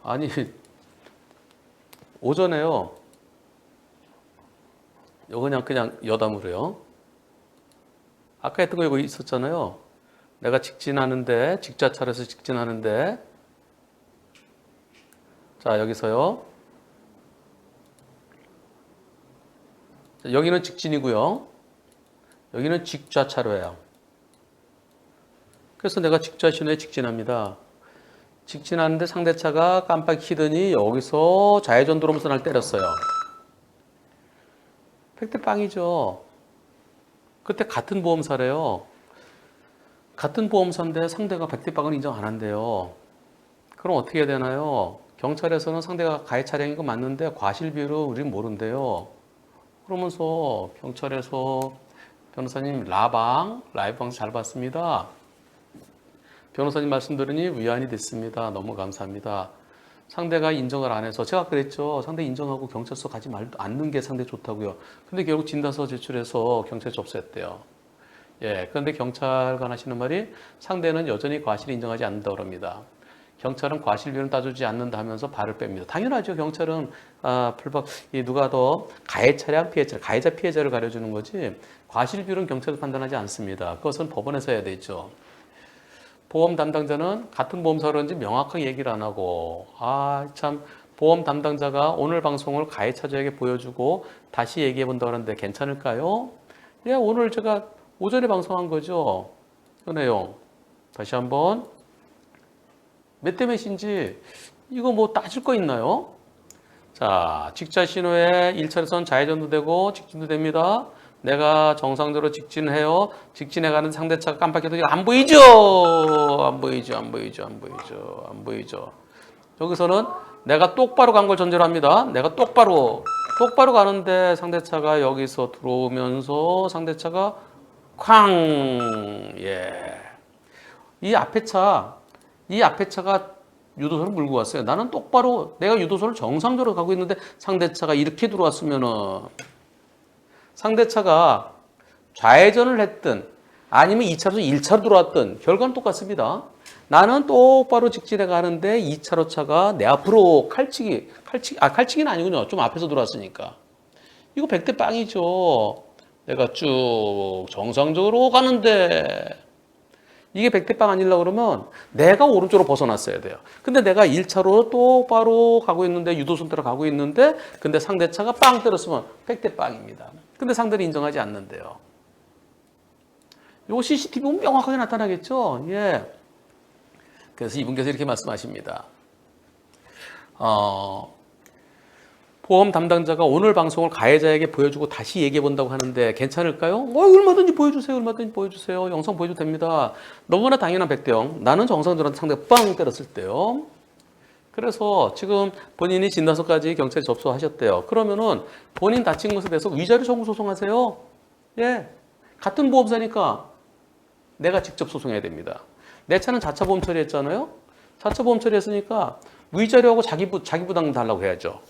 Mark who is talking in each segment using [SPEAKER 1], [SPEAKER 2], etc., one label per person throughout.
[SPEAKER 1] 아니, 오전에요. 이거 그냥 여담으로요. 아까 했던 거 이거 있었잖아요. 내가 직진하는데, 직자차로에서 직진하는데, 자, 여기서요. 자, 여기는 직진이고요. 여기는 직좌차로예요. 그래서 내가 직좌신호에 직진합니다. 직진하는데 상대차가 깜빡 키더니 여기서 좌회전 들어오면서 날 때렸어요. 100대 빵이죠. 그때 같은 보험사래요. 같은 보험사인데 상대가 100대 빵을 인정 안 한대요. 그럼 어떻게 해야 되나요? 경찰에서는 상대가 가해 차량인 거 맞는데 과실 비율을 우리는 모른대요. 그러면서 경찰에서 변호사님 라이브 방송 잘 봤습니다. 변호사님 말씀 들으니 위안이 됐습니다. 너무 감사합니다. 상대가 인정을 안 해서 제가 그랬죠. 상대 인정하고 경찰서 가지 않는 게 상대 좋다고요. 근데 결국 진단서 제출해서 경찰에 접수했대요. 예, 그런데 경찰관 하시는 말이 상대는 여전히 과실을 인정하지 않는다 그럽니다. 경찰은 과실 비율을 따주지 않는다 하면서 발을 뺍니다. 당연하죠. 경찰은 누가 더 가해 차량 피해자, 가해자 피해자를 가려주는 거지 과실 비율은 경찰이 판단하지 않습니다. 그것은 법원에서 해야 되죠. 보험 담당자는 같은 보험사로 그런지 명확하게 얘기를 안 하고 참 보험 담당자가 오늘 방송을 가해차주에게 보여주고 다시 얘기해 본다 그러는데 괜찮을까요? 예, 오늘 제가 오전에 방송한 거죠. 그 내용 다시 한번 몇 대 몇인지 이거 뭐 따질 거 있나요? 자, 직자 신호에 1차로선 좌회전도 되고 직진도 됩니다. 내가 정상적으로 직진해요. 직진해가는 상대차가 깜빡해도 안 보이죠? 안 보이죠? 안 보이죠? 안 보이죠? 안 보이죠? 여기서는 내가 똑바로 간 걸 전제로 합니다. 내가 똑바로 가는데 상대차가 여기서 들어오면서 상대차가 쾅! 예. 이 앞에 차가 유도선을 물고 왔어요. 나는 똑바로 내가 유도선을 정상적으로 가고 있는데 상대차가 이렇게 들어왔으면은 상대차가 좌회전을 했든 아니면 2차로 1차로 들어왔든 결과는 똑같습니다. 나는 똑바로 직진해 가는데 2차로 차가 내 앞으로 칼치기는 아니군요. 좀 앞에서 들어왔으니까. 이거 100대 빵이죠. 내가 쭉 정상적으로 가는데 이게 100대 빵 아니려고 그러면 내가 오른쪽으로 벗어났어야 돼요. 근데 내가 1차로 똑바로 가고 있는데 유도선 따라 가고 있는데 근데 상대차가 빵 때렸으면 100대 빵입니다. 근데 상대를 인정하지 않는데요. 이거 CCTV 보면 명확하게 나타나겠죠. 예. 그래서 이분께서 이렇게 말씀하십니다. 보험 담당자가 오늘 방송을 가해자에게 보여주고 다시 얘기해 본다고 하는데 괜찮을까요? 얼마든지 보여주세요. 얼마든지 보여주세요. 영상 보여줘도 됩니다. 너무나 당연한 100대 0. 나는 정상적으로 상대가 빵 때렸을 때요. 그래서 지금 본인이 진단서까지 경찰에 접수하셨대요. 그러면은 본인 다친 것에 대해서 위자료 청구 소송하세요. 예. 같은 보험사니까 내가 직접 소송해야 됩니다. 내 차는 자차 보험 처리했잖아요. 자차 보험 처리했으니까 위자료하고 자기 부담금 달라고 해야죠.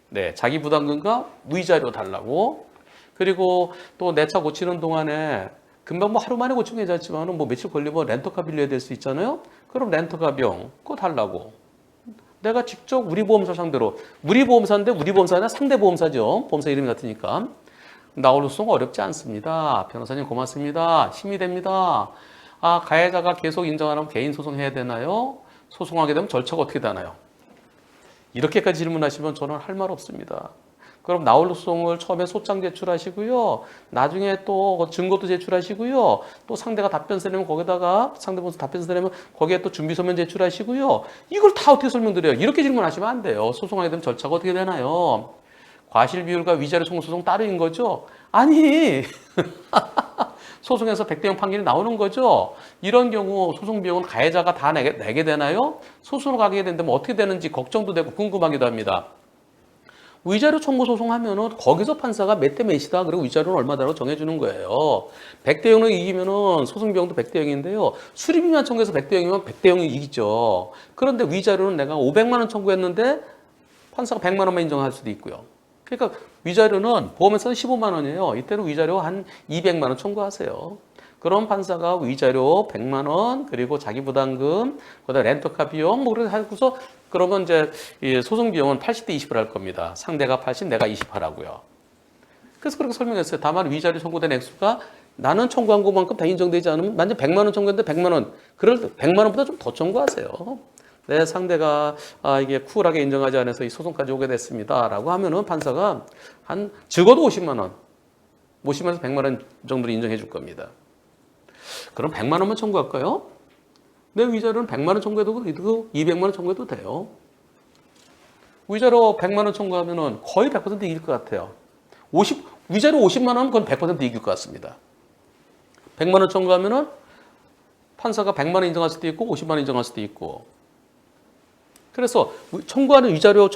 [SPEAKER 1] 네, 자기 부담금과 위자료 달라고. 그리고 또 내 차 고치는 동안에 금방 뭐 하루 만에 고치면 괜찮지만 뭐 며칠 걸리면 렌터카 빌려야 될 수 있잖아요. 그럼 렌터카 비용 그거 달라고. 내가 직접 우리 보험사 상대로 우리 보험사인데 우리 보험사는 상대 보험사죠. 보험사 이름이 같으니까. 나올 소송 어렵지 않습니다. 변호사님 고맙습니다. 힘이 됩니다. 가해자가 계속 인정 안 하면 개인 소송해야 되나요? 소송하게 되면 절차가 어떻게 되나요? 이렇게까지 질문하시면 저는 할 말 없습니다. 그럼 나홀 소송을 처음에 소장 제출하시고요. 나중에 또 증거도 제출하시고요. 또 상대가 답변서 내면 거기다가 상대방에서 답변서 내면 거기에 또 준비서면 제출하시고요. 이걸 다 어떻게 설명드려요? 이렇게 질문하시면 안 돼요. 소송하게 되면 절차가 어떻게 되나요? 과실 비율과 위자료 청구 소송 따로인 거죠? 아니 소송에서 100대 0 판결이 나오는 거죠. 이런 경우 소송 비용은 가해자가 다 내게 되나요? 소송으로 가게 된다면 어떻게 되는지 걱정도 되고 궁금하기도 합니다. 위자료 청구 소송하면은 거기서 판사가 몇 대 몇이다. 그리고 위자료는 얼마다라고 정해주는 거예요. 100대 0을 이기면은 소송 비용도 100대 0인데요. 수리비만 청구해서 100대 0이면 100대 0이 이기죠. 그런데 위자료는 내가 500만 원 청구했는데 판사가 100만 원만 인정할 수도 있고요. 그러니까 위자료는 보험에서는 15만 원이에요. 이때는 위자료 한 200만 원 청구하세요. 그럼 판사가 위자료 100만 원 그리고 자기 부담금 그다음에 렌터카 비용 뭐 그렇게 하고서 그러면 이제 이 소송 비용은 80대 20을 할 겁니다. 상대가 80, 내가 20 하라고요. 그래서 그렇게 설명했어요. 다만 위자료 청구된 액수가 나는 청구한 것만큼 다 인정되지 않으면 만약 100만 원 청구했는데 100만 원, 그럴 때 100만 원보다 좀 더 청구하세요. 내 상대가 이게 쿨하게 인정하지 않아서 이 소송까지 오게 됐습니다라고 하면은 판사가 한 적어도 50만 원, 50만에서 100만 원 정도로 인정해 줄 겁니다. 그럼 100만 원만 청구할까요? 내 위자료는 100만 원 청구해도 200만 원 청구해도 돼요. 위자료 100만 원 청구하면은 거의 100% 이길 것 같아요. 위자료 50만 원은 그건 100% 이길 것 같습니다. 100만 원 청구하면은 판사가 100만 원 인정할 수도 있고 50만 원 인정할 수도 있고. 그래서 청구하는 위자료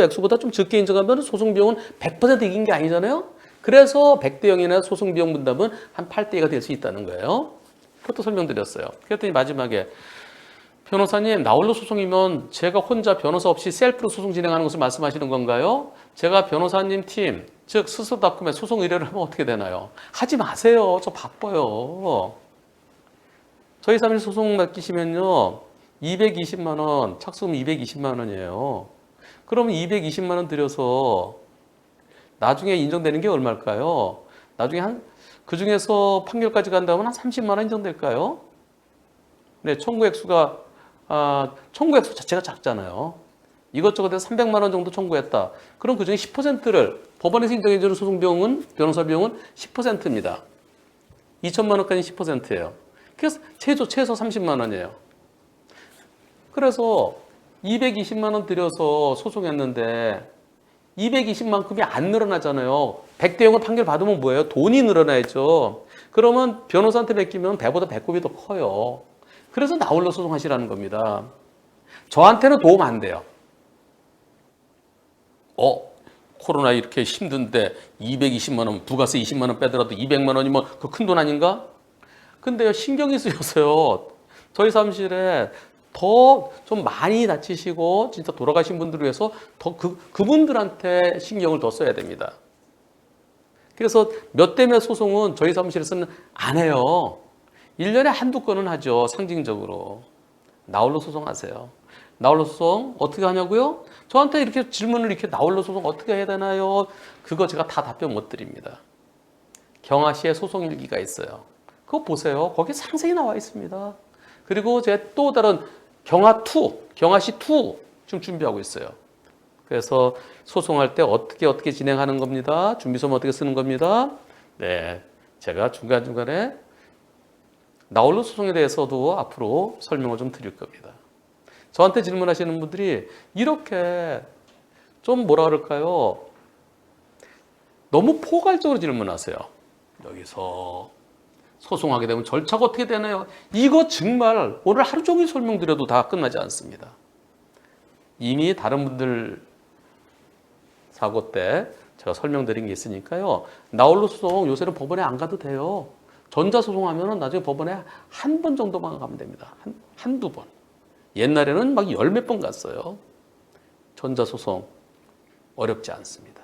[SPEAKER 1] 액수보다 좀 적게 인정하면 소송 비용은 100% 이긴 게 아니잖아요. 그래서 100대 0이나 소송 비용 분담은 한 8대 2가 될 수 있다는 거예요. 그것도 설명드렸어요. 그랬더니 마지막에 변호사님, 나홀로 소송이면 제가 혼자 변호사 없이 셀프로 소송 진행하는 것을 말씀하시는 건가요? 제가 변호사님 팀, 즉 스스로 다툼에 소송 의뢰를 하면 어떻게 되나요? 하지 마세요. 저 바빠요. 저희 사무실 소송 맡기시면요, 220만 원, 착수금 220만 원이에요. 그러면 220만 원 들여서 나중에 인정되는 게 얼마일까요? 나중에 그 중에서 판결까지 간다면 한 30만 원 인정될까요? 네, 청구 액수 자체가 작잖아요. 이것저것 해서 300만 원 정도 청구했다. 그럼 그 중에 10%를 법원에서 인정해주는 소송 비용은, 변호사 비용은 10%입니다. 2천만 원까지 10%예요. 그래서 최소 30만 원이에요. 그래서 220만 원 들여서 소송했는데 220만큼이 안 늘어나잖아요. 100대 0을 판결 받으면 뭐예요? 돈이 늘어나야죠. 그러면 변호사한테 맡기면 배보다 배꼽이 더 커요. 그래서 나홀로 소송하시라는 겁니다. 저한테는 도움 안 돼요. 코로나 이렇게 힘든데 220만 원, 부가세 20만 원 빼더라도 200만 원이면 그 큰 돈 아닌가? 근데요, 신경이 쓰여서요. 저희 사무실에 더 좀 많이 다치시고 진짜 돌아가신 분들을 위해서 더 그분들한테 신경을 더 써야 됩니다. 그래서 몇 대 몇 소송은 저희 사무실에서는 안 해요. 1년에 한두 건은 하죠. 상징적으로. 나홀로 소송하세요. 나홀로 소송 어떻게 하냐고요? 저한테 이렇게 질문을 이렇게 나홀로 소송 어떻게 해야 되나요? 그거 제가 다 답변 못 드립니다. 경아시의 소송 일기가 있어요. 그거 보세요. 거기 상세히 나와 있습니다. 그리고 제가 또 다른 경아시 2 지금 준비하고 있어요. 그래서 소송할 때 어떻게 진행하는 겁니다. 준비서면 어떻게 쓰는 겁니다. 네, 제가 중간중간에 나홀로 소송에 대해서도 앞으로 설명을 좀 드릴 겁니다. 저한테 질문하시는 분들이 이렇게 좀 뭐라 그럴까요? 너무 포괄적으로 질문하세요. 여기서 소송하게 되면 절차가 어떻게 되나요? 이거 정말 오늘 하루 종일 설명드려도 다 끝나지 않습니다. 이미 다른 분들 사고 때 제가 설명드린 게 있으니까요. 나홀로 소송 요새는 법원에 안 가도 돼요. 전자소송하면 나중에 법원에 한 번 정도만 가면 됩니다. 한두 번. 옛날에는 막 열 몇 번 갔어요. 전자소송 어렵지 않습니다.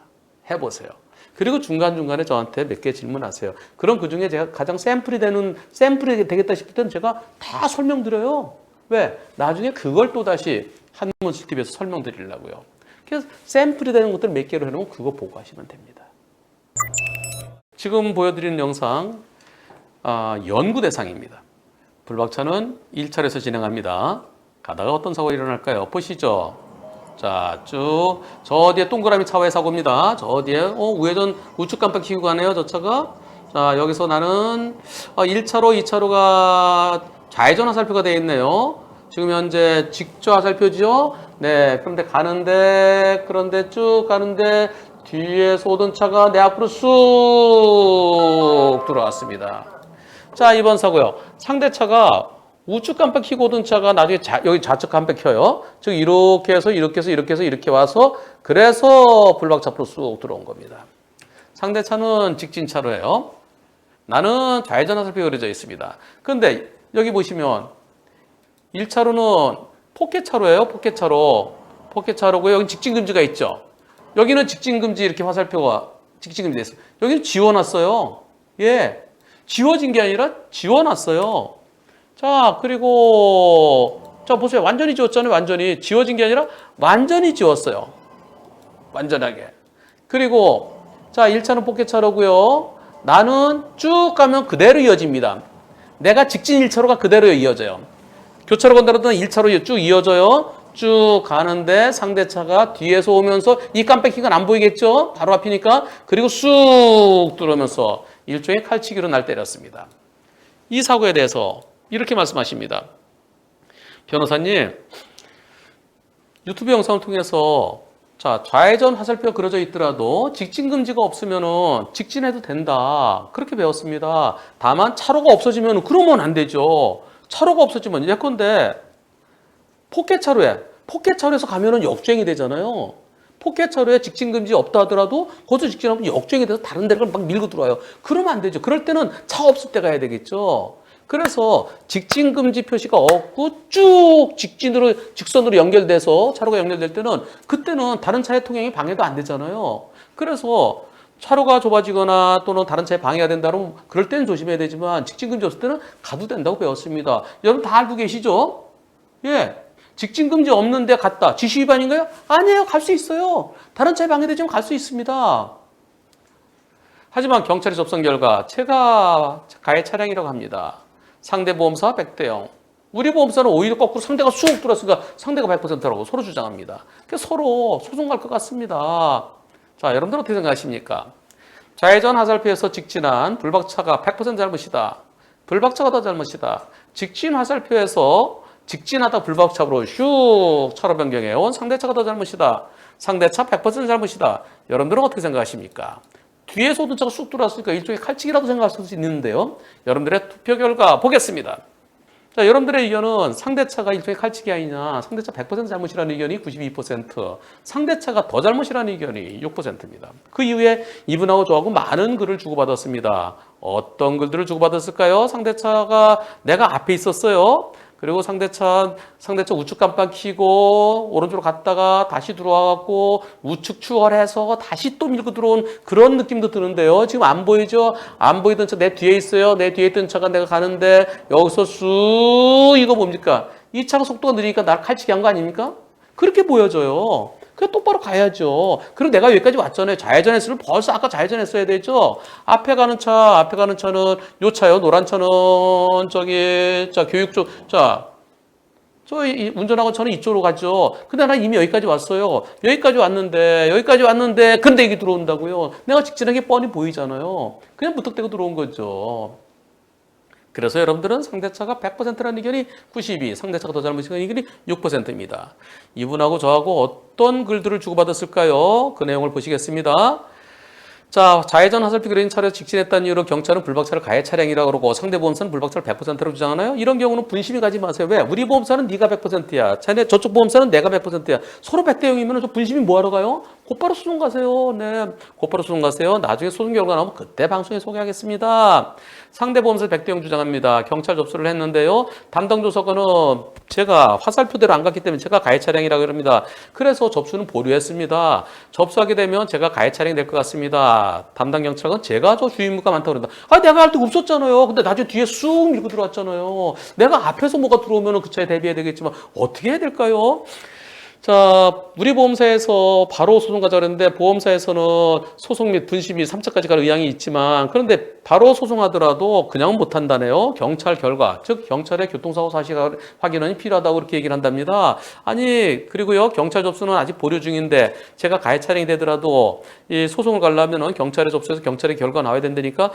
[SPEAKER 1] 해보세요. 그리고 중간중간에 저한테 몇 개 질문하세요. 그럼 그중에 제가 가장 샘플이 되겠다 싶을 때는 제가 다 설명드려요. 왜? 나중에 그걸 또다시 한문술TV에서 설명드리려고요. 그래서 샘플이 되는 것들 몇 개로 해놓으면 그거 보고 하시면 됩니다. 지금 보여드리는 영상 연구 대상입니다. 불박차는 1차로에서 진행합니다. 가다가 어떤 사고가 일어날까요? 보시죠. 자, 쭉 저 뒤에 동그라미 차와의 사고입니다. 저 뒤에 우회전 우측 깜빡 켜고 가네요. 저 차가. 자, 여기서 나는 1차로, 2차로가 좌회전 화살표가 되어 있네요. 지금 현재 직조 화살표죠. 네, 그런데 쭉 가는데 뒤에서 오던 차가 내 앞으로 쑥 들어왔습니다. 자, 이번 사고요. 상대차가 우측 깜빡 켜고 오던 차가 나중에 여기 좌측 깜빡 켜요. 즉 이렇게 해서 이렇게 와서 그래서 불박차 앞으로 쑥 들어온 겁니다. 상대차는 직진차로예요. 나는 좌회전 화살표 그려져 있습니다. 그런데 여기 보시면 1차로는 포켓차로예요. 포켓차로고요. 여기 직진금지가 있죠. 여기는 직진금지 이렇게 화살표가 직진금지 됐어요. 여기는 지워놨어요. 지워진 게 아니라 지워놨어요. 자, 그리고 자, 보세요. 완전히 지웠잖아요. 완전히. 지워진 게 아니라 완전히 지웠어요. 완전하게. 그리고 자, 1차는 포켓차로고요. 나는 쭉 가면 그대로 이어집니다. 내가 직진 1차로가 그대로 이어져요. 교차로 건너던 1차로 쭉 이어져요. 쭉 가는데 상대차가 뒤에서 오면서 이 깜빡이가 안 보이겠죠? 바로 앞이니까. 그리고 쑥 들어오면서 일종의 칼치기로 날 때렸습니다. 이 사고에 대해서 이렇게 말씀하십니다. 변호사님, 유튜브 영상을 통해서 자, 좌회전 화살표가 그려져 있더라도 직진 금지가 없으면은 직진해도 된다. 그렇게 배웠습니다. 다만 차로가 없어지면 그러면 안 되죠. 차로가 없어지면 예컨대 포켓차로에서 가면은 역주행이 되잖아요. 포켓차로에 직진 금지 없다 하더라도 거기서 직진하면 역주행이 돼서 다른 데를 막 밀고 들어와요. 그러면 안 되죠. 그럴 때는 차 없을 때 가야 되겠죠. 그래서 직진 금지 표시가 없고 쭉 직선으로 연결돼서 차로가 연결될 때는 그때는 다른 차의 통행이 방해도 안 되잖아요. 그래서 차로가 좁아지거나 또는 다른 차에 방해가 된다 그러면 그럴 때는 조심해야 되지만 직진 금지 없을 때는 가도 된다고 배웠습니다. 여러분 다 알고 계시죠? 예. 직진 금지 없는데 갔다. 지시 위반인가요? 아니에요. 갈 수 있어요. 다른 차에 방해되지만 갈 수 있습니다. 하지만 경찰이 접선 결과 제가 가해 차량이라고 합니다. 상대 보험사 100대 0. 우리 보험사는 오히려 거꾸로 상대가 쑥 들어왔으니까 상대가 100%라고 서로 주장합니다. 그래서 서로 소송 갈 것 같습니다. 자, 여러분들 어떻게 생각하십니까? 좌회전 화살표에서 직진한 불박차가 100% 잘못이다. 불박차가 더 잘못이다. 직진 화살표에서 직진하다 불박차로 슉 차로 변경해온 상대차가 더 잘못이다. 상대차 100% 잘못이다. 여러분들은 어떻게 생각하십니까? 뒤에서 오던 차가 쑥 들어왔으니까 일종의 칼치기라도 생각할 수 있는데요. 여러분들의 투표 결과 보겠습니다. 자, 여러분들의 의견은 상대차가 일종의 칼치기 아니냐. 상대차 100% 잘못이라는 의견이 92%, 상대차가 더 잘못이라는 의견이 6%입니다. 그 이후에 이분하고 저하고 많은 글을 주고받았습니다. 어떤 글들을 주고받았을까요? 상대차가 내가 앞에 있었어요. 그리고 상대차 우측 깜빡 켜고 오른쪽으로 갔다가 다시 들어와갖고 우측 추월해서 다시 또 밀고 들어온 그런 느낌도 드는데요. 지금 안 보이죠? 안 보이던 차 내 뒤에 있어요. 내 뒤에 있던 차가 내가 가는데 여기서 쑥 이거 뭡니까? 이 차가 속도가 느리니까 나를 칼치기 한 거 아닙니까? 그렇게 보여져요. 그래 똑바로 가야죠. 그리고 내가 여기까지 왔잖아요. 좌회전 했으면 벌써 아까 좌회전 했어야 되죠. 앞에 가는 차는 요 차요. 노란 차는 저기 자 교육쪽 저 운전하고 저는 이쪽으로 가죠. 근데 나 이미 여기까지 왔어요. 여기까지 왔는데 그런데 이게 들어온다고요. 내가 직진하게 뻔히 보이잖아요. 그냥 무턱대고 들어온 거죠. 그래서 여러분들은 상대차가 100%라는 의견이 92, 상대차가 더 잘못이라는 의견이 6%입니다. 이분하고 저하고 어떤 글들을 주고받았을까요? 그 내용을 보시겠습니다. 자, 좌회전 화살표 그려진 차례에 직진했다는 이유로 경찰은 불박차를 가해 차량이라고 그러고 상대 보험사는 불박차를 100%라고 주장하나요? 이런 경우는 분심이 가지 마세요. 왜? 우리 보험사는 네가 100%야. 자네 저쪽 보험사는 내가 100%야. 서로 100대 0이면 저 분심이 뭐하러 가요? 곧바로 소송 가세요. 네, 곧바로 소송 가세요. 나중에 소송 결과 나오면 그때 방송에 소개하겠습니다. 상대 보험사 100대 0 주장합니다. 경찰 접수를 했는데요. 담당 조사관은 제가 화살표대로 안 갔기 때문에 제가 가해 차량이라고 합니다. 그래서 접수는 보류했습니다. 접수하게 되면 제가 가해 차량이 될 것 같습니다. 담당 경찰은 제가 저 주임무가 많다고 그런다. 아, 내가 할 데 없었잖아요. 근데 나중에 뒤에 쑥 밀고 들어왔잖아요. 내가 앞에서 뭐가 들어오면 그 차에 대비해야 되겠지만 어떻게 해야 될까요? 자, 우리 보험사에서 바로 소송 가자 그랬는데 보험사에서는 소송 및 분심이 3차까지 갈 의향이 있지만 그런데 바로 소송하더라도 그냥은 못한다네요. 경찰 결과, 즉 경찰의 교통사고 사실 확인이 필요하다고 그렇게 얘기를 한답니다. 아니 그리고요 경찰 접수는 아직 보류 중인데 제가 가해 차량이 되더라도 이 소송을 가려면은 경찰에 접수해서 경찰의 결과 나와야 된다니까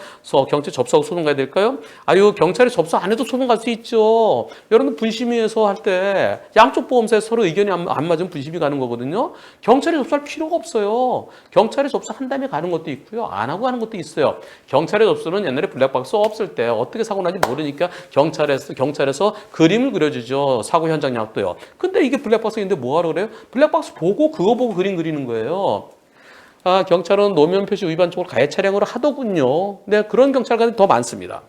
[SPEAKER 1] 경찰 접수하고 소송 가야 될까요? 아유 경찰에 접수 안 해도 소송 갈 수 있죠. 여러분 분심위에서 할 때 양쪽 보험사에서 서로 의견이 안 맞으면 분심이 가는 거거든요. 경찰에 접수할 필요가 없어요. 경찰에 접수한 다음에 가는 것도 있고요. 안 하고 가는 것도 있어요. 경찰에 접수는 옛날에 블랙박스 없을 때 어떻게 사고 나지 모르니까 경찰에서 그림을 그려주죠. 사고 현장 약도요. 근데 이게 블랙박스인데 뭐하러 그래요? 블랙박스 보고 그거 보고 그림 그리는 거예요. 아, 경찰은 노면 표시 위반 쪽으로 가해 차량으로 하더군요. 네, 그런 경찰관이 더 많습니다.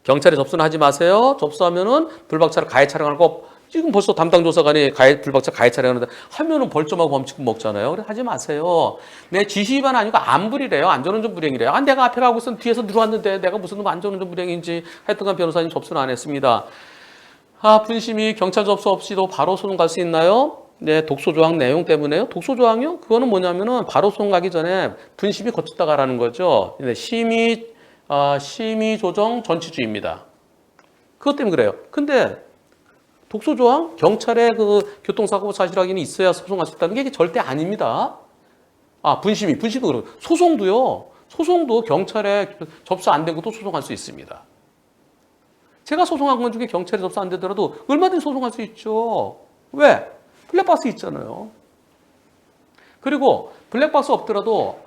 [SPEAKER 1] 경찰에 접수는 하지 마세요. 접수하면은 불박차를 가해 차량하고 지금 벌써 담당 조사관이 불박차 가해 차량하는데 하면은 벌점하고 범칙금 먹잖아요. 그래 하지 마세요. 내 지시 위반 아니고 안불이래요. 안전운전 불행이래요. 아, 내가 앞에 가고 있었는데 뒤에서 들어왔는데 내가 무슨 안전운전 불행인지 하여튼간 변호사님 접수는 안 했습니다. 분심이 경찰 접수 없이도 바로 소송 갈 수 있나요? 네, 독소조항 내용 때문에요. 독소조항이요? 그거는 뭐냐면은 바로 소송 가기 전에 분심이 거쳤다 가라는 거죠. 네, 심의 조정 전치주의입니다. 그것 때문에 그래요. 근데 독소조항? 경찰의 그 교통사고 사실 확인이 있어야 소송할 수 있다는 게 이게 절대 아닙니다. 분심도 그렇고. 소송도 경찰에 접수 안 된 것도 소송할 수 있습니다. 제가 소송한 건 중에 경찰에 접수 안 되더라도 얼마든지 소송할 수 있죠. 왜? 블랙박스 있잖아요. 그리고 블랙박스 없더라도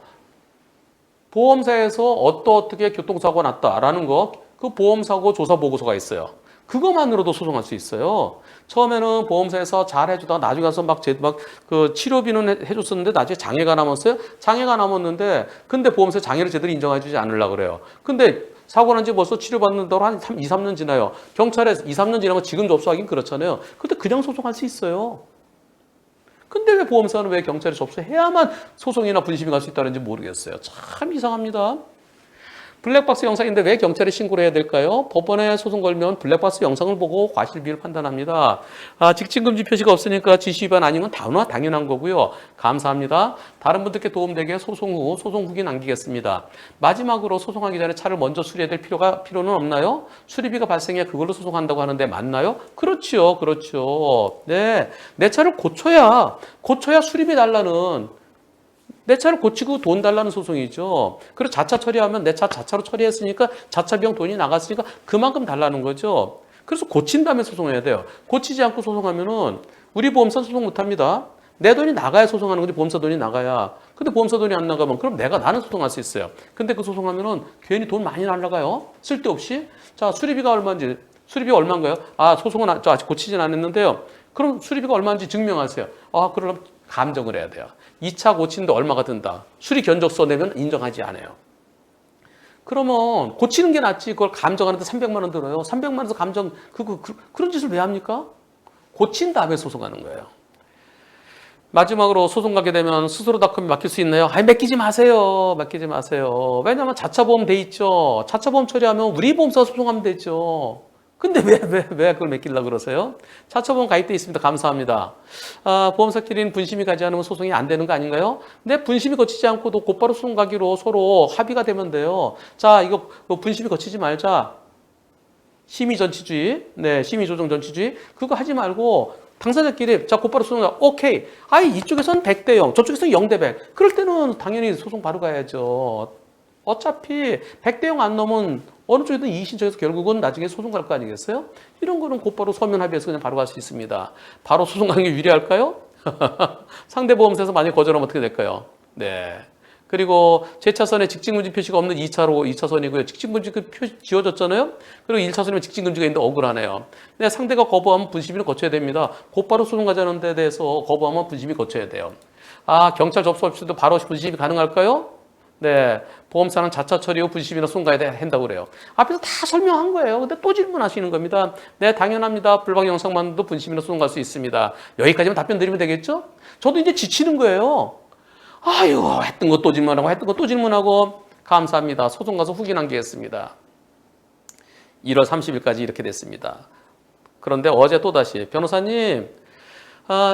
[SPEAKER 1] 보험사에서 어떻게 교통사고가 났다라는 거, 그 보험사고 조사 보고서가 있어요. 그것만으로도 소송할 수 있어요. 처음에는 보험사에서 잘 해주다가 나중에 가서 그 치료비는 해줬었는데 나중에 장애가 남았어요. 장애가 남았는데 근데 보험사 장애를 제대로 인정해주지 않으려고 그래요. 근데 사고 난 지 벌써 치료받는다고 한 2, 3년 지나요. 경찰에 2, 3년 지나면 지금 접수하긴 그렇잖아요. 근데 그냥 소송할 수 있어요. 근데 왜 보험사는 왜 경찰에 접수해야만 소송이나 분심이 갈 수 있다는지 모르겠어요. 참 이상합니다. 블랙박스 영상인데 왜 경찰에 신고를 해야 될까요? 법원에 소송 걸면 블랙박스 영상을 보고 과실비를 판단합니다. 직진금지 표시가 없으니까 지시 위반 아니면 당연한 거고요. 감사합니다. 다른 분들께 도움되게 소송 후기 남기겠습니다. 마지막으로 소송하기 전에 차를 먼저 수리해야 될 필요는 없나요? 수리비가 발생해 그걸로 소송한다고 하는데 맞나요? 그렇죠. 네, 내 차를 고쳐야 수리비 달라는, 내 차를 고치고 돈 달라는 소송이죠. 그리고 자차 처리하면 내 차 자차로 처리했으니까 자차 비용 돈이 나갔으니까 그만큼 달라는 거죠. 그래서 고친 다음에 소송해야 돼요. 고치지 않고 소송하면은 우리 보험사 소송 못 합니다. 내 돈이 나가야 소송하는 거지, 보험사 돈이 나가야. 근데 보험사 돈이 안 나가면 그럼 나는 소송할 수 있어요. 근데 그 소송하면은 괜히 돈 많이 날라가요. 쓸데없이. 자, 수리비가 얼마인가요? 소송은 아직 고치진 않았는데요. 그럼 수리비가 얼마인지 증명하세요. 그럼 감정을 해야 돼요. 2차 고치는데 얼마가 든다. 수리 견적서 내면 인정하지 않아요. 그러면 고치는 게 낫지 그걸 감정하는데 300만 원 들어요. 300만 원에서 감정 그런 짓을 왜 합니까? 고친 다음에 소송하는 거예요. 마지막으로 소송 가게 되면 스스로닷컴이 맡길 수 있나요? 맡기지 마세요. 왜냐하면 자차보험 돼 있죠. 자차보험 처리하면 우리 보험사 소송하면 되죠. 근데 왜 그걸 맡기려고 그러세요? 자차보험 가입돼 있습니다. 감사합니다. 보험사끼리는 분심이 가지 않으면 소송이 안 되는 거 아닌가요? 근데 분심이 거치지 않고도 곧바로 소송 가기로 서로 합의가 되면 돼요. 자, 이거 분심이 거치지 말자. 심의조정 전치주의. 그거 하지 말고 당사자끼리 곧바로 소송을 오케이. 이쪽에서는 100대 0, 저쪽에서는 0대 100. 그럴 때는 당연히 소송 바로 가야죠. 어차피 100대 0 안 넘으면 어느 쪽이든 이의 신청해서 결국은 나중에 소송 갈 거 아니겠어요? 이런 거는 곧바로 서면 합의해서 그냥 바로 갈 수 있습니다. 바로 소송 가는 게 유리할까요? 상대 보험사에서 만약에 거절하면 어떻게 될까요? 네. 그리고 제 차선에 직진금지 표시가 없는 2차선이고요. 직진금지 그 표시 지워졌잖아요? 그리고 1차선이면 직진금지가 있는데 억울하네요. 근데 상대가 거부하면 분심을 거쳐야 됩니다. 곧바로 소송 가자는 데 대해서 거부하면 분심이 거쳐야 돼요. 경찰 접수 없이도 바로 분심이 가능할까요? 네, 보험사는 자차 처리 후 분심이나 소송 가야 한다고 그래요. 앞에서 다 설명한 거예요. 근데 또 질문하시는 겁니다. 네, 당연합니다. 불방 영상만도 분심이나 소송 갈 수 있습니다. 여기까지만 답변 드리면 되겠죠? 저도 이제 지치는 거예요. 했던 거 또 질문하고 감사합니다. 소송 가서 후기 남기겠습니다. 1월 30일까지 이렇게 됐습니다. 그런데 어제 또다시 변호사님,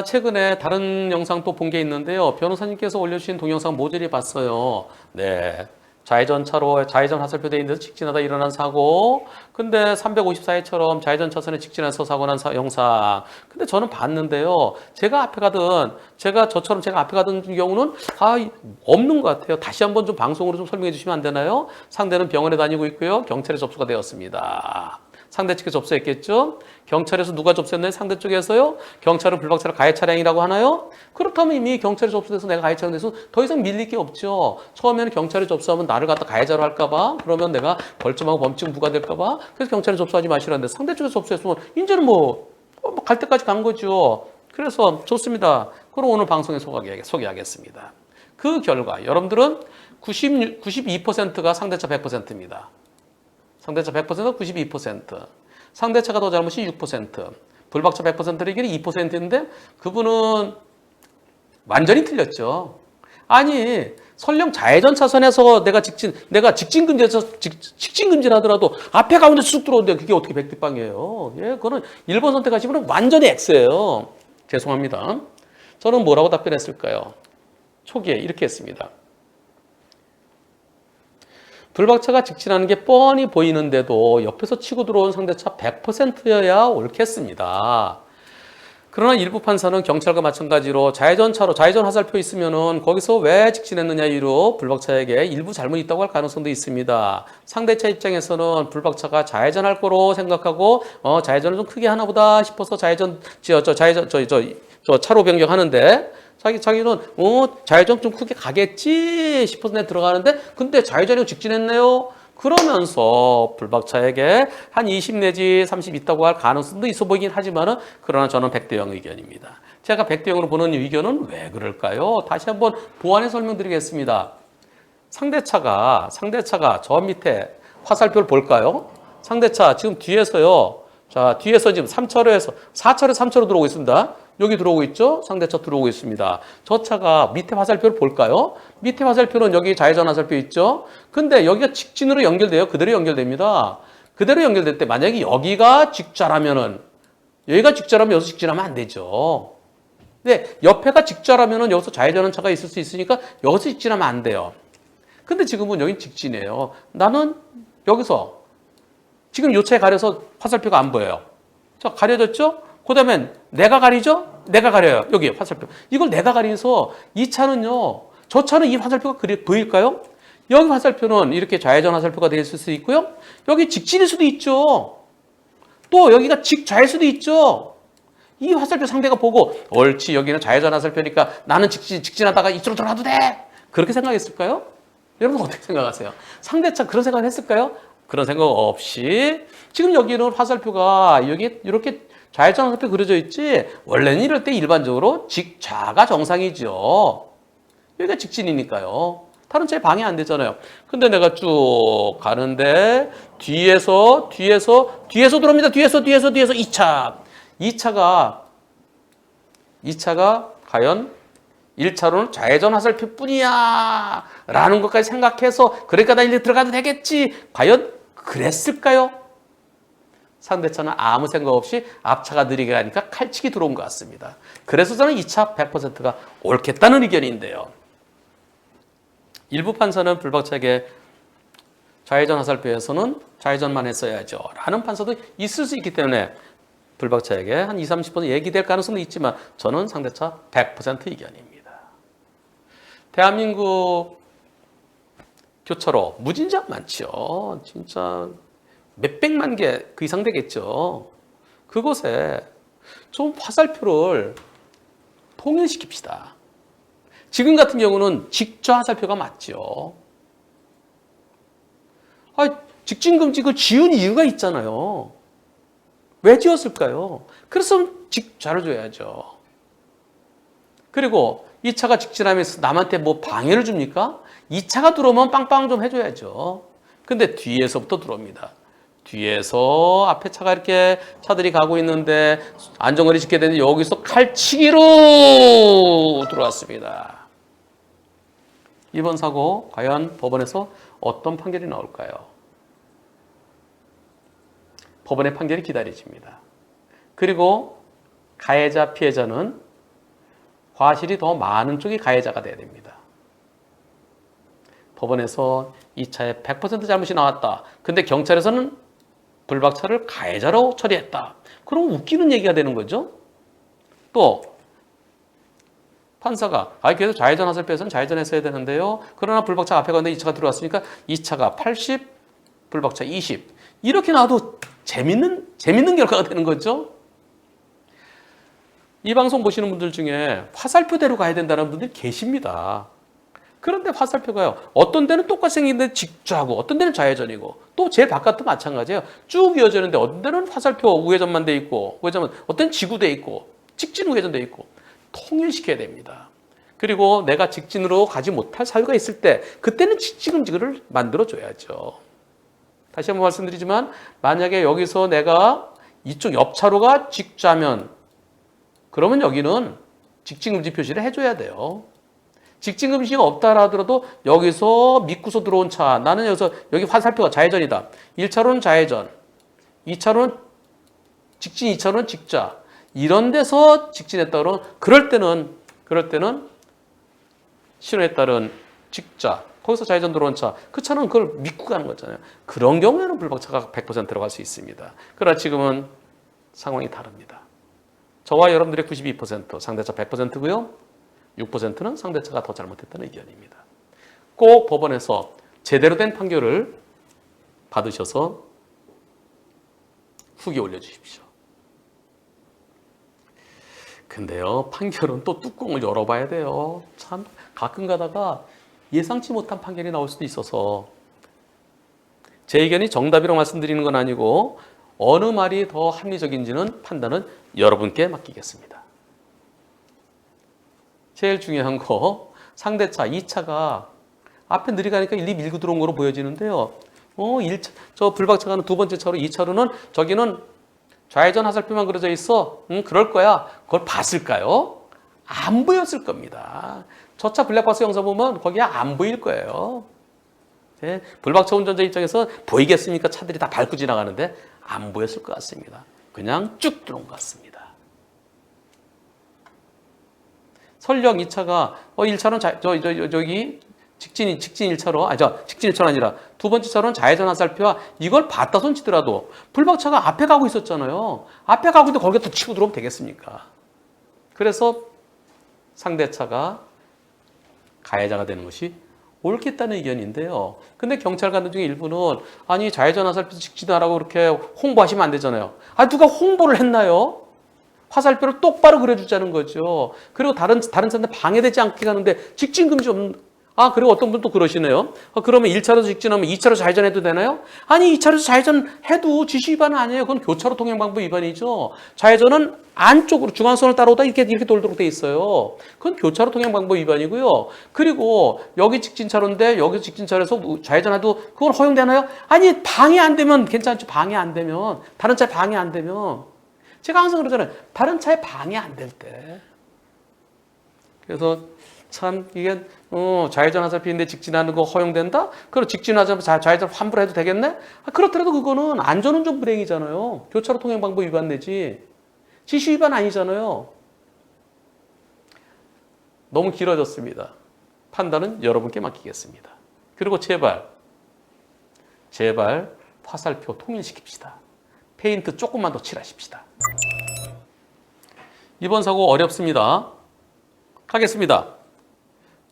[SPEAKER 1] 최근에 다른 영상 또 본 게 있는데요. 변호사님께서 올려주신 동영상 모조리 봤어요. 네. 좌회전 화살표 돼 있는 데서 직진하다 일어난 사고. 근데 354회처럼 좌회전 차선에 직진해서 사고 난 영상. 근데 저는 봤는데요. 제가 앞에 가던 경우는 없는 것 같아요. 다시 한번 좀 방송으로 좀 설명해 주시면 안 되나요? 상대는 병원에 다니고 있고요. 경찰에 접수가 되었습니다. 상대 측에 접수했겠죠? 경찰에서 누가 접수했나요? 상대 쪽에서요? 경찰은 불박차를 가해 차량이라고 하나요? 그렇다면 이미 경찰에 접수돼서 내가 가해 차량 돼서 더 이상 밀릴 게 없죠. 처음에는 경찰에 접수하면 나를 갖다 가해자로 할까봐, 그러면 내가 벌점하고 범칙 부과될까봐, 그래서 경찰에 접수하지 마시라는데 상대 쪽에서 접수했으면 이제는 갈 때까지 간 거죠. 그래서 좋습니다. 그럼 오늘 방송에 소개하겠습니다. 그 결과 여러분들은 92%가 상대차 100%입니다. 상대차 100%가 92%. 상대차가 더 잘못이 6%. 불박차 100%를 이게 2%인데 그분은 완전히 틀렸죠. 설령 좌회전 차선에서 내가 직진금지에서 직진금지를 하더라도 앞에 가운데 쑥 들어오는데 그게 어떻게 백뒷방이에요? 예, 그거는 1번 선택하시면 완전히 X예요. 죄송합니다. 저는 뭐라고 답변했을까요? 초기에 이렇게 했습니다. 불박차가 직진하는 게 뻔히 보이는데도 옆에서 치고 들어온 상대차 100%여야 옳겠습니다. 그러나 일부 판사는 경찰과 마찬가지로 좌회전 화살표 있으면은 거기서 왜 직진했느냐 이유로 불박차에게 일부 잘못이 있다고 할 가능성도 있습니다. 상대차 입장에서는 불박차가 좌회전할 거로 생각하고 좌회전을 좀 크게 하나 보다 싶어서 차로 변경하는데 자기는 좌회전 좀 크게 가겠지 싶어서 내 들어가는데 근데 좌회전이고 직진했네요. 그러면서 불박차에게 한 20 내지 30 있다고 할 가능성도 있어 보이긴 하지만은 그러나 저는 100대 0 의견입니다. 제가 100대 0으로 보는 의견은 왜 그럴까요? 다시 한번 보완해 설명드리겠습니다. 상대차가 저 밑에 화살표를 볼까요? 상대차 지금 뒤에서요. 자, 뒤에서 지금 3차로에서 4차로 3차로 들어오고 있습니다. 여기 들어오고 있죠? 상대차 들어오고 있습니다. 저 차가 밑에 화살표를 볼까요? 밑에 화살표는 여기 좌회전 화살표 있죠? 근데 여기가 직진으로 연결돼요. 그대로 연결됩니다. 그대로 연결될 때 만약에 여기가 직좌라면은 여기가 직좌라면 여기서 직진하면 안 되죠. 근데 옆에가 직좌라면은 여기서 좌회전하는 차가 있을 수 있으니까 여기서 직진하면 안 돼요. 근데 지금은 여긴 직진이에요. 나는 여기서 지금 요 차에 가려서 화살표가 안 보여요. 자, 가려졌죠? 그 다음엔 내가 가리죠? 내가 가려요. 여기 화살표. 이걸 내가 가려서 이 차는요. 저 차는 이 화살표가 보일까요? 여기 화살표는 이렇게 좌회전 화살표가 될 수 있고요. 여기 직진일 수도 있죠. 또 여기가 직좌일 수도 있죠. 이 화살표 상대가 보고 옳지 여기는 좌회전 화살표니까 나는 직진하다가 이쪽으로 돌아도 돼. 그렇게 생각했을까요? 여러분 어떻게 생각하세요? 상대차 그런 생각을 했을까요? 그런 생각 없이 지금 여기는 화살표가 여기 이렇게 좌회전 화살표 그려져 있지 원래는 이럴 때 일반적으로 직좌가 정상이죠. 여기가 직진이니까요. 다른 차에 방해 안 되잖아요. 근데 내가 쭉 가는데 뒤에서 들어옵니다. 뒤에서 2차. 2차가 과연 1차로는 좌회전 화살표 뿐이야 라는 것까지 생각해서 그러니까 나 일리 들어가도 되겠지. 과연 그랬을까요? 상대차는 아무 생각 없이 앞차가 느리게 가니까 칼치기 들어온 것 같습니다. 그래서 저는 2차 100%가 옳겠다는 의견인데요. 일부 판사는 불박차에게 좌회전 화살표에서는 좌회전만 했어야죠 라는 판사도 있을 수 있기 때문에 불박차에게 한 20, 30% 얘기될 가능성도 있지만 저는 상대차 100% 의견입니다. 대한민국 교차로 무진장 많죠. 진짜 몇백만 개 그 이상 되겠죠. 그곳에 좀 화살표를 통일시킵시다. 지금 같은 경우는 직좌 화살표가 맞죠. 직진금지 그 지은 이유가 있잖아요. 왜 지었을까요? 그래서 직좌를 줘야죠. 그리고 이 차가 직진하면서 남한테 뭐 방해를 줍니까? 이 차가 들어오면 빵빵 좀 해줘야죠. 근데 뒤에서부터 들어옵니다. 뒤에서 앞에 차가 이렇게 차들이 가고 있는데 안전거리 지켜야 되는데 여기서 칼치기로 들어왔습니다. 이번 사고 과연 법원에서 어떤 판결이 나올까요? 법원의 판결이 기다려집니다. 그리고 가해자, 피해자는 과실이 더 많은 쪽이 가해자가 돼야 됩니다. 법원에서 이 차에 100% 잘못이 나왔다. 근데 경찰에서는 불박차를 가해자로 처리했다. 그럼 웃기는 얘기가 되는 거죠. 또 판사가 그래서 좌회전 화살표에서는 좌회전했어야 되는데요. 그러나 불박차 앞에 가는데 이 차가 들어왔으니까 이 차가 80, 불박차 20 이렇게 나와도 재밌는 결과가 되는 거죠. 이 방송 보시는 분들 중에 화살표대로 가야 된다는 분들이 계십니다. 그런데 화살표가요. 어떤 데는 똑같이 생긴데 직좌고 어떤 데는 좌회전이고 또 제일 바깥도 마찬가지예요. 쭉 이어져 있는데 어떤 데는 화살표 우회전만 돼 있고 우회전만 어떤 데는 지구돼 있고 직진 우회전돼 있고 통일시켜야 됩니다. 그리고 내가 직진으로 가지 못할 사유가 있을 때 그때는 직진금지를 만들어줘야죠. 다시 한번 말씀드리지만 만약에 여기서 내가 이쪽 옆차로가 직좌면 그러면 여기는 직진금지 표시를 해줘야 돼요. 직진 금지가 없다 하더라도 여기서 믿고서 들어온 차, 나는 여기서 여기 화살표가 좌회전이다. 1차로는 좌회전, 2차로는 직진, 2차로는 직자. 이런 데서 직진했다 그러면 그럴 때는 신호에 따른 직자, 거기서 좌회전 들어온 차, 그 차는 그걸 믿고 가는 거잖아요. 그런 경우에는 불박차가 100% 들어갈 수 있습니다. 그러나 지금은 상황이 다릅니다. 저와 여러분들의 92% 상대차 100%고요. 6%는 상대차가 더 잘못했다는 의견입니다. 꼭 법원에서 제대로 된 판결을 받으셔서 후기 올려주십시오. 근데요, 판결은 또 뚜껑을 열어봐야 돼요. 참 가끔 가다가 예상치 못한 판결이 나올 수도 있어서 제 의견이 정답이라고 말씀드리는 건 아니고 어느 말이 더 합리적인지는 판단은 여러분께 맡기겠습니다. 제일 중요한 거 상대차 2차가 앞에 느리가니까 1, 2 밀고 들어온 거로 보여지는데요. 1차, 저 불박차 가는 두 번째 차로 2차로는 저기는 좌회전 화살표만 그려져 있어. 그럴 거야. 그걸 봤을까요? 안 보였을 겁니다. 저 차 블랙박스 영상 보면 거기 안 보일 거예요. 네? 불박차 운전자 입장에서 보이겠습니까? 차들이 다 밟고 지나가는데 안 보였을 것 같습니다. 그냥 쭉 들어온 것 같습니다. 설령 2차가 1차로는 저기 직진 1차로 직진 1차로 아니라 두 번째 차로는 좌회전 화살표와 이걸 봤다 손치더라도 불박차가 앞에 가고 있었잖아요. 앞에 가고 있는데 거기에 또 치고 들어오면 되겠습니까? 그래서 상대차가 가해자가 되는 것이 옳겠다는 의견인데요. 근데 경찰관들 중에 일부는 아니 좌회전 화살표 직진하라고 그렇게 홍보하시면 안 되잖아요. 누가 홍보를 했나요? 화살표를 똑바로 그려주자는 거죠. 그리고 다른 차한테 방해되지 않게 가는데 직진 금지 없는. 그리고 어떤 분도 그러시네요. 그러면 1차로 직진하면 2차로 좌회전해도 되나요? 아니 2차로 좌회전해도 지시 위반은 아니에요. 그건 교차로 통행 방법 위반이죠. 좌회전은 안쪽으로 중앙선을 따라오다 이렇게 돌도록 돼 있어요. 그건 교차로 통행 방법 위반이고요. 그리고 여기 직진차로인데 여기 직진차로에서 좌회전해도 그건 허용되나요? 아니 방해 안 되면 괜찮죠. 방해 안 되면 다른 차에 방해 안 되면 제가 항상 그러잖아요. 다른 차에 방해 안 될 때. 그래서 참 이게 좌회전 화살표인데 직진하는 거 허용된다? 그럼 직진하자마자 좌회전 환불 해도 되겠네? 그렇더라도 그거는 안전운전 불행이잖아요. 교차로 통행 방법 위반 내지 지시 위반 아니잖아요. 너무 길어졌습니다. 판단은 여러분께 맡기겠습니다. 그리고 제발 화살표 통일시킵시다. 페인트 조금만 더 칠하십시다. 이번 사고 어렵습니다. 가겠습니다.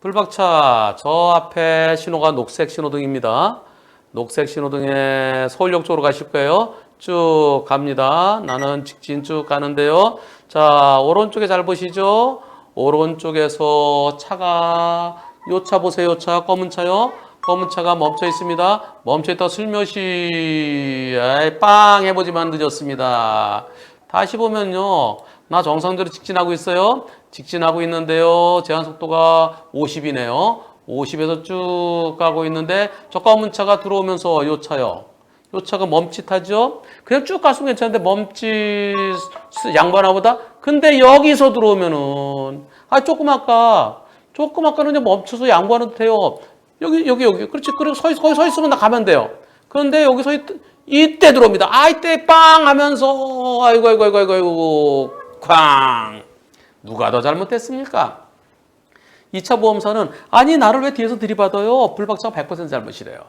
[SPEAKER 1] 불박차 저 앞에 신호가 녹색 신호등입니다. 녹색 신호등에 서울역 쪽으로 가실 거예요. 쭉 갑니다. 나는 직진 쭉 가는데요. 자, 오른쪽에 잘 보시죠. 오른쪽에서 차가 요 차 보세요. 요 차 검은 차요. 검은 차가 멈춰 있습니다. 멈춰 있다 슬며시 빵 해보지만 늦었습니다. 다시 보면요. 나 정상대로 직진하고 있어요. 직진하고 있는데요. 제한 속도가 50이네요. 50에서 쭉 가고 있는데 저 검은 차가 들어오면서 요 차요. 요 차가 멈칫하죠. 그냥 쭉 갔으면 괜찮은데 멈칫 양반아보다. 근데 여기서 들어오면은 조금 아까는 이제 멈춰서 양보하는 돼요. 여기. 그렇지. 그리고 거기 서 있으면 나 가면 돼요. 그런데 여기서 이때 들어옵니다. 이때 빵 하면서 아이고 쾅. 누가 더 잘못됐습니까? 2차 보험사는 아니 나를 왜 뒤에서 들이받아요? 불박차가 100% 잘못이래요.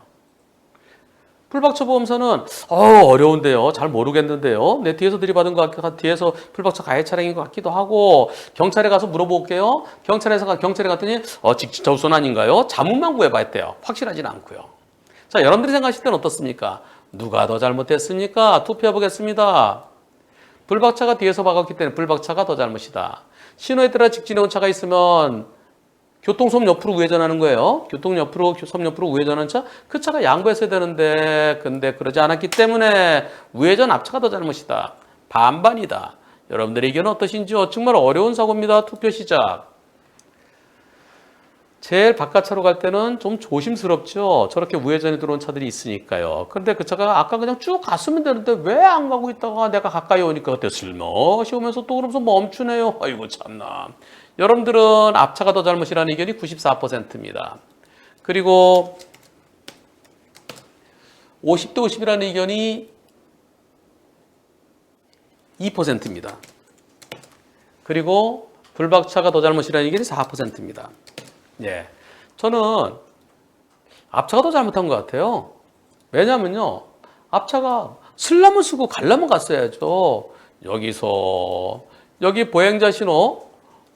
[SPEAKER 1] 불박차 보험사는 어려운데요. 잘 모르겠는데요. 내 뒤에서 들이받은 것 같기도 뒤에서 불박차 가해 차량인 것 같기도 하고 경찰에 가서 물어볼게요. 경찰에 갔더니 직진차 우선 아닌가요? 자문만 구해봐야 돼요. 확실하지는 않고요. 자, 여러분들이 생각하실 때는 어떻습니까? 누가 더 잘못했습니까? 투표해보겠습니다. 불박차가 뒤에서 박았기 때문에 불박차가 더 잘못이다. 신호에 따라 직진해온 차가 있으면 교통섬 옆으로 우회전하는 거예요. 섬 옆으로 우회전하는 차, 그 차가 양보했어야 되는데 근데 그러지 않았기 때문에 우회전 앞차가 더 잘못이다. 반반이다. 여러분들의 의견은 어떠신지요? 정말 어려운 사고입니다. 투표 시작. 제일 바깥차로 갈 때는 좀 조심스럽죠. 저렇게 우회전에 들어온 차들이 있으니까요. 그런데 그 차가 아까 그냥 쭉 갔으면 되는데 왜 안 가고 있다가 내가 가까이 오니까 그때 슬며시 오면서 또 그러면서 멈추네요. 아이고 참나. 여러분들은 앞차가 더 잘못이라는 의견이 94%입니다. 그리고 50대 50이라는 의견이 2%입니다. 그리고 불박차가 더 잘못이라는 의견이 4%입니다. 예, 저는 앞차가 더 잘못한 것 같아요. 왜냐면요, 앞차가 쓰려면 쓰고 가려면 갔어야죠. 여기 보행자 신호,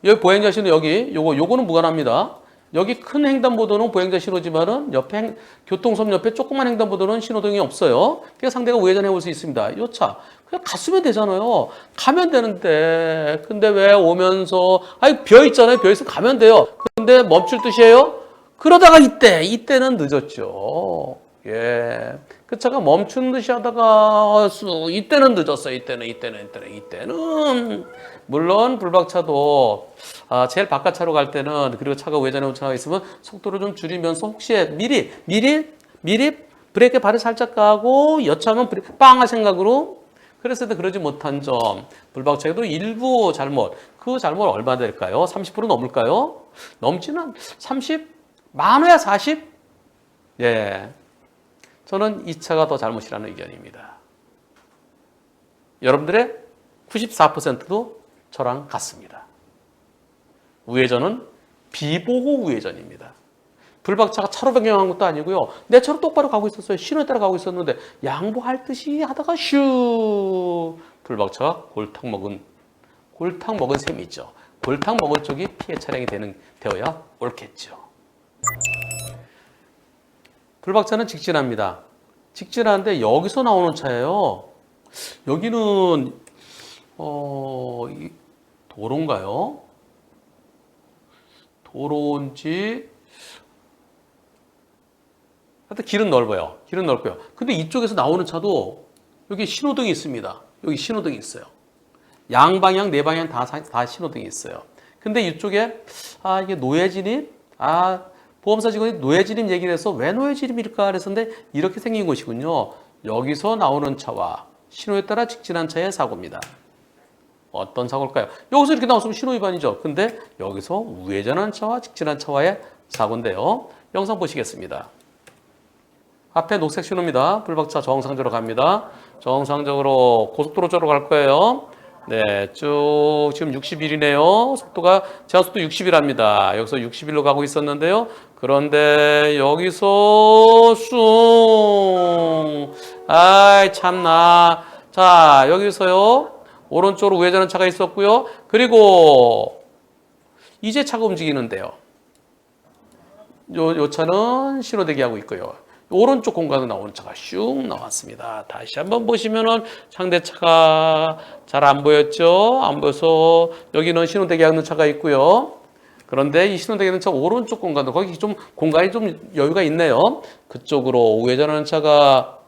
[SPEAKER 1] 요거는 무관합니다. 여기 큰 횡단보도는 보행자 신호지만은 옆에 교통섬 옆에 조그만 횡단보도는 신호등이 없어요. 그래서 상대가 우회전해 올 수 있습니다. 요 차 그냥 갔으면 되잖아요. 가면 되는데 근데 왜 오면서 비어 있잖아요. 비어 있으면 가면 돼요. 근데 멈출 뜻이에요. 그러다가 이때는 늦었죠. 예, 그 차가 멈춘 듯이 하다가 이때는 늦었어요. 이때는 물론 불박차도 제일 바깥차로 갈 때는 그리고 차가 우회전에 온 차가 있으면 속도를 좀 줄이면서 혹시 미리 브레이크 발을 살짝 가고 여차하면 빵 할 생각으로 그랬을 때 그러지 못한 점 불박차에도 일부 잘못 그 잘못 얼마 될까요? 30% 넘을까요? 넘지는 30 많아야 40? 예, 저는 이 차가 더 잘못이라는 의견입니다. 여러분들의 94%도 저랑 같습니다. 우회전은 비보호 우회전입니다. 불박차가 차로 변경한 것도 아니고요. 내 차로 똑바로 가고 있었어요. 신호에 따라 가고 있었는데 양보할 듯이 하다가 슈 불박차가 골탕 먹은 셈이 있죠. 골탕 먹은 쪽이 피해 차량이 되어야 옳겠죠. 불박차는 직진합니다. 직진하는데 여기서 나오는 차예요. 여기는 도로인가요? 도로인지 하여튼 길은 넓어요. 근데 이쪽에서 나오는 차도 여기 신호등이 있습니다. 여기 신호등이 있어요. 양방향, 네 방향 다 신호등이 있어요. 근데 이쪽에 이게 노예 진입? 보험사 직원이 노예 진입 얘기를 해서 왜 노예 진입일까 그랬었는데 이렇게 생긴 것이군요. 여기서 나오는 차와 신호에 따라 직진한 차의 사고입니다. 어떤 사고일까요? 여기서 이렇게 나왔으면 신호 위반이죠. 근데 여기서 우회전한 차와 직진한 차와의 사고인데요. 영상 보시겠습니다. 앞에 녹색 신호입니다. 불박차 정상적으로 갑니다. 정상적으로 고속도로 쪽으로 갈 거예요. 네, 쭉 지금 61이네요. 속도가 제한속도 60이랍니다. 여기서 61로 가고 있었는데요. 그런데 여기서 참나. 자, 여기서요. 오른쪽으로 우회전하는 차가 있었고요. 그리고 이제 차가 움직이는데요. 요 차는 신호 대기하고 있고요. 오른쪽 공간으로 나오는 차가 슉 나왔습니다. 다시 한번 보시면은 상대 차가 잘 안 보였죠? 안 보여서 여기는 신호 대기하는 차가 있고요. 그런데 이 신호 대기하는 차 오른쪽 공간도 거기 좀 공간이 좀 여유가 있네요. 그쪽으로 우회전하는 차가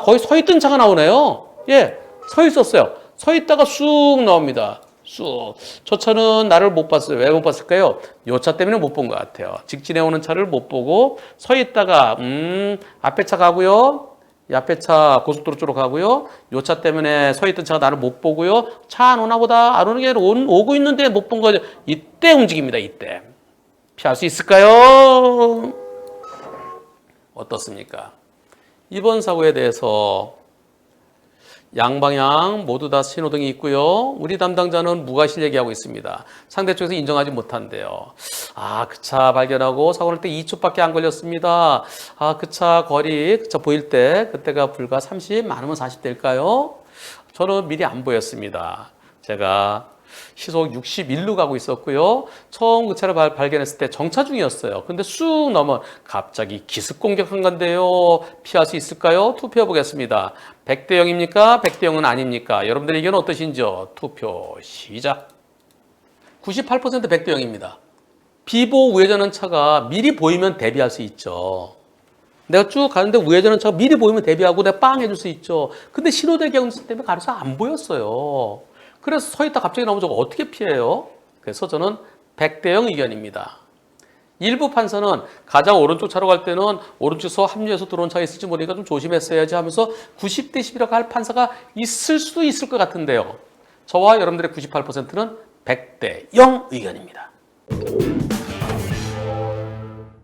[SPEAKER 1] 거의 서 있던 차가 나오네요. 예, 서 있었어요. 서 있다가 쑥 나옵니다. 저 차는 나를 못 봤어요. 왜 못 봤을까요? 요 차 때문에 못 본 것 같아요. 직진해 오는 차를 못 보고 서 있다가 앞에 차 가고요. 이 앞에 차 고속도로 쪽으로 가고요. 요 차 때문에 서 있던 차가 나를 못 보고요. 차 안 오나 보다. 안 오는 게 아니라 오고 있는데 못 본 거죠. 이때 움직입니다. 이때. 피할 수 있을까요? 어떻습니까? 이번 사고에 대해서 양방향 모두 다 신호등이 있고요. 우리 담당자는 무과실 얘기하고 있습니다. 상대 쪽에서 인정하지 못한대요. 그 차 발견하고 사고 날 때 2초밖에 안 걸렸습니다. 그 차 거리, 그 차 보일 때 그때가 불과 30, 많으면 40대일까요? 저는 미리 안 보였습니다. 제가 시속 61로 가고 있었고요. 처음 그 차를 발견했을 때 정차 중이었어요. 근데 쑥 넘어 갑자기 기습 공격한 건데요. 피할 수 있을까요? 투표해 보겠습니다. 100대 0입니까? 100대 0은 아닙니까? 여러분들의 의견은 어떠신지요? 투표 시작. 98% 100대 0입니다. 비보 우회전한 차가 미리 보이면 대비할 수 있죠. 내가 쭉 가는데 우회전한 차가 미리 보이면 대비하고 내가 빵 해줄 수 있죠. 근데 신호대기 경수 때문에 가려서 안 보였어요. 그래서 서 있다 갑자기 나오면 저거 어떻게 피해요? 그래서 저는 100대 0 의견입니다. 일부 판사는 가장 오른쪽 차로 갈 때는 오른쪽에서 합류해서 들어온 차가 있을지 모르니까 좀 조심했어야지 하면서 90대 10이라고 할 판사가 있을 수도 있을 것 같은데요. 저와 여러분들의 98%는 100대 0 의견입니다.